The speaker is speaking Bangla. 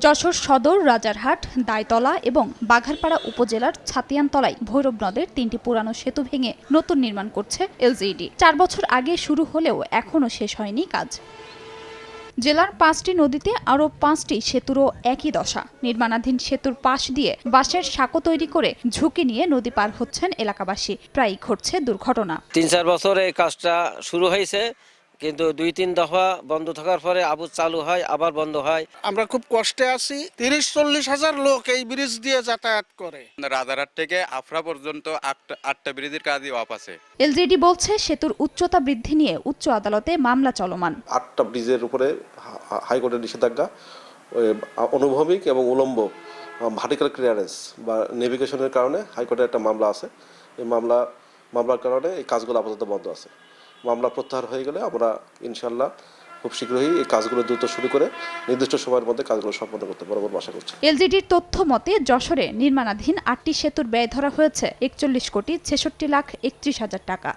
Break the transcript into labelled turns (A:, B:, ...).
A: যশোর সদর, রাজারহাট, দাইতলা এবং বাঘারপাড়া উপজেলার ছাতিয়ানতলায় ভৈরব নদের ৩টি পুরানো সেতু ভেঙে নতুন নির্মাণ করছে এলজিইডি। ৪ বছর আগে শুরু হলেও এখনও শেষ হয়নি কাজ। জেলার ৫টি নদীতে আরও ৫টি সেতুরও একই দশা। নির্মাণাধীন সেতুর পাশ দিয়ে বাঁশের সাঁকো তৈরি করে ঝুঁকি নিয়ে নদী পার হচ্ছেন এলাকাবাসী। প্রায়ই ঘটছে দুর্ঘটনা।
B: ৩-৪ বছর এই কাজটা শুরু হয়েছে, কিন্তু ২-৩ দফা বন্ধ থাকার পরে আবার চালু হয়, আবার বন্ধ হয়।
C: আমরা খুব কষ্টে আছি। ৩০-৪০ হাজার লোক এই ব্রিজ দিয়ে যাতায়াত করে।
D: রাজারহাট থেকে আফরা পর্যন্ত ৮টা ব্রিজের কাজই অফ আছে।
A: এলজিইডি বলছে সেতুর উচ্চতা বৃদ্ধি নিয়ে উচ্চ আদালতে মামলা চলমান।
E: ৮টা ব্রিজের উপরে হাইকোর্টের নিষেধাজ্ঞা, অনুভূমিক এবং উলম্ব ভার্টিক্যাল ক্লিয়ারেন্স বা নেভিগেশনের কারণে হাইকোর্টের একটা মামলা আছে। এই মামলার কারণে এই কাজগুলো আপাতত বন্ধ আছে। মামলা প্রত্যাহার হয়ে গেলে আমরা ইনশাল্লাহ খুব শীঘ্রই এই কাজগুলো দ্রুত শুরু করে নির্দিষ্ট সময়ের মধ্যে কাজগুলো সম্পন্ন করতে পারবো বলে আশা করছি।
A: এলজিইডির তথ্য মতে যশোরে নির্মাণাধীন ৮টি সেতুর ব্যয় ধরা হয়েছে ৪১ কোটি ৬৬ লাখ ৩১ হাজার টাকা।